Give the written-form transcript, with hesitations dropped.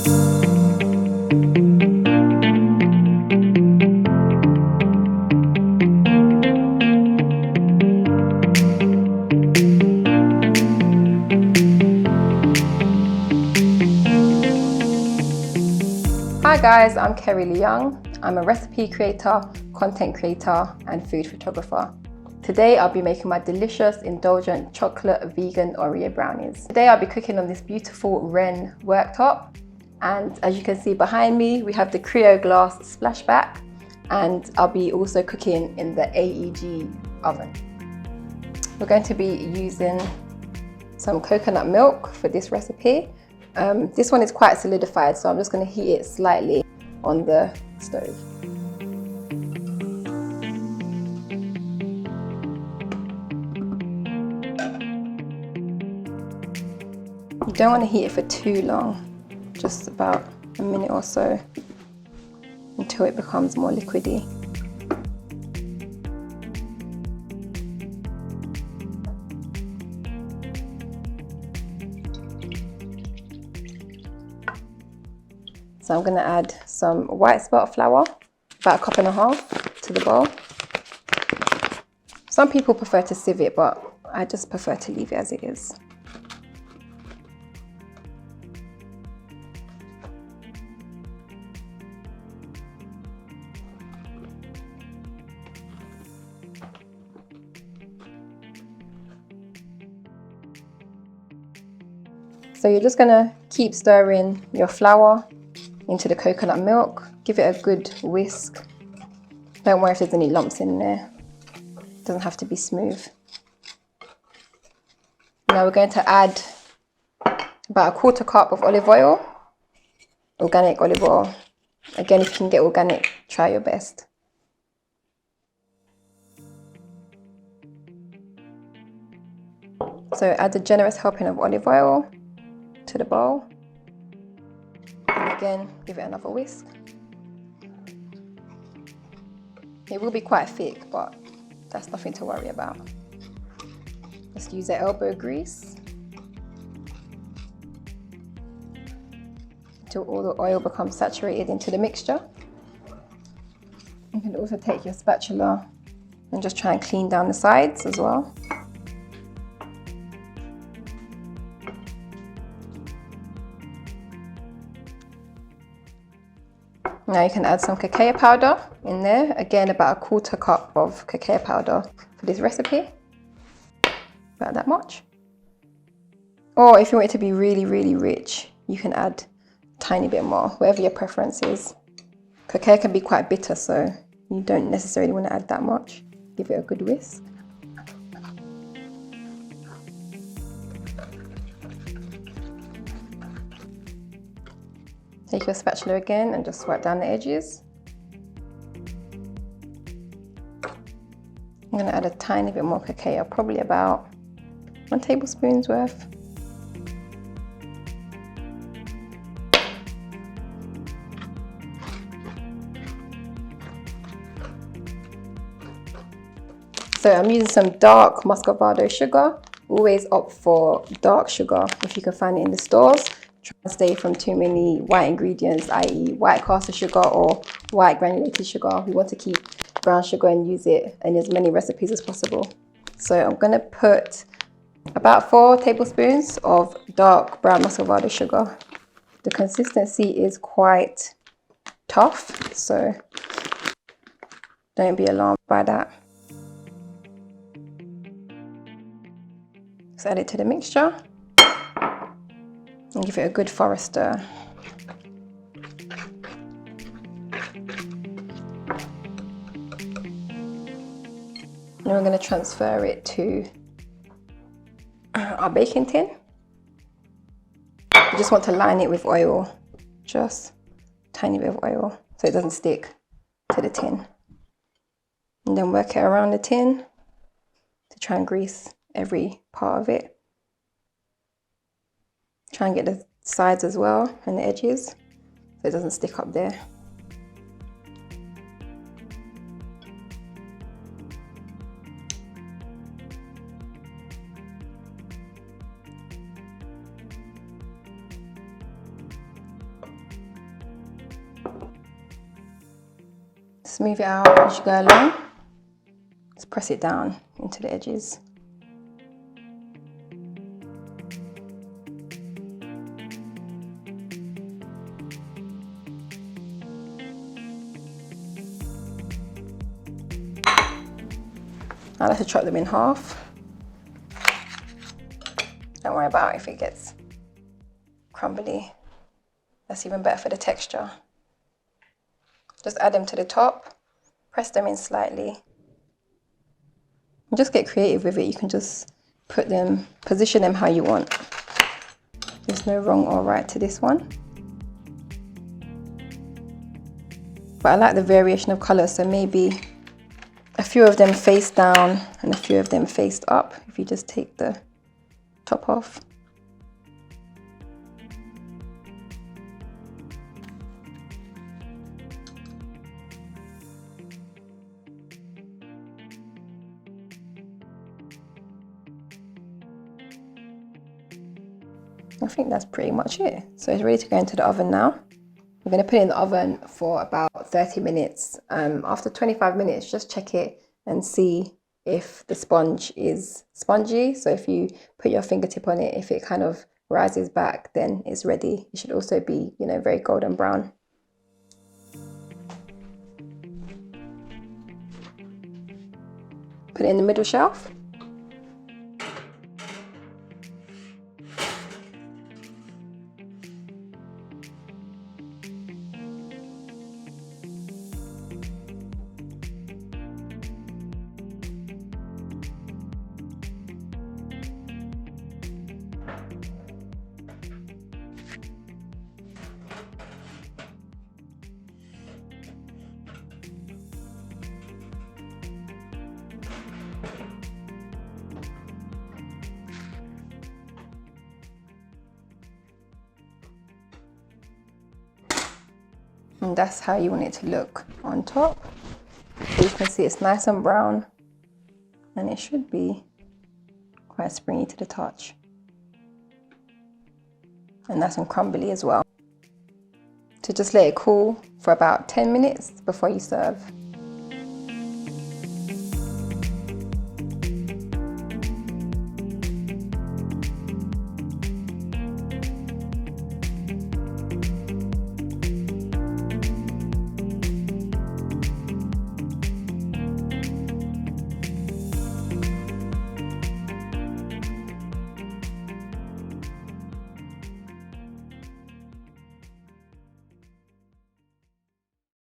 Hi guys, I'm Kerri Young. I'm a recipe creator, content creator, and food photographer. Today I'll be making my delicious, indulgent chocolate vegan Oreo brownies. Today I'll be cooking on this beautiful Wren worktop, and as you can see behind me, we have the CreoGlass splashback, and I'll be also cooking in the AEG oven. We're going to be using some coconut milk for this recipe. This one is quite solidified, so I'm just going to heat it slightly on the stove. You don't want to heat it for too long, just about a minute or so until it becomes more liquidy. So I'm going to add some white spelt flour, about 1.5 cups to the bowl. Some people prefer to sieve it, but I just prefer to leave it as it is. So you're just going to keep stirring your flour into the coconut milk. Give it a good whisk. Don't worry if there's any lumps in there. It doesn't have to be smooth. Now we're going to add about 1/4 cup of olive oil, organic olive oil. Again, if you can get organic, try your best. So add a generous helping of olive oil to the bowl. And again, give it another whisk. It will be quite thick, but that's nothing to worry about. Just use the elbow grease until all the oil becomes saturated into the mixture. You can also take your spatula and just try and clean down the sides as well. Now you can add some cacao powder in there. Again, about 1/4 cup of cacao powder for this recipe. About that much. Or if you want it to be really, really rich, you can add a tiny bit more, whatever your preference is. Cacao can be quite bitter, so you don't necessarily want to add that much. Give it a good whisk. Take your spatula again and just swipe down the edges. I'm going to add a tiny bit more cacao, probably about 1 tablespoon's worth. So I'm using some dark muscovado sugar. Always opt for dark sugar if you can find it in the stores. Try and stay from too many white ingredients, i.e. white caster sugar or white granulated sugar. We want to keep brown sugar and use it in as many recipes as possible. So I'm going to put about 4 tablespoons of dark brown muscovado sugar. The consistency is quite tough, so don't be alarmed by that. Just add it to the mixture and give it a good thorough stir. Now we're going to transfer it to our baking tin. You just want to line it with oil, just a tiny bit of oil so it doesn't stick to the tin. And then work it around the tin to try and grease every part of it. Try and get the sides as well and the edges so it doesn't stick up there. Smooth it out as you go along. Just press it down into the edges. I like to chop them in half. Don't worry about if it gets crumbly. That's even better for the texture. Just add them to the top, press them in slightly. And just get creative with it. You can just put them, position them how you want. There's no wrong or right to this one. But I like the variation of colours, so maybe a few of them face down and a few of them face up, if you just take the top off. I think that's pretty much it. So it's ready to go into the oven now. We're going to put it in the oven for about 30 minutes. After 25 minutes, just check it and see if the sponge is spongy. So if you put your fingertip on it, if it kind of rises back, then it's ready. It should also be, you know, very golden brown. Put it in the middle shelf. And that's how you want it to look on top. So you can see it's nice and brown, and it should be quite springy to the touch. And nice and crumbly as well. So just let it cool for about 10 minutes before you serve.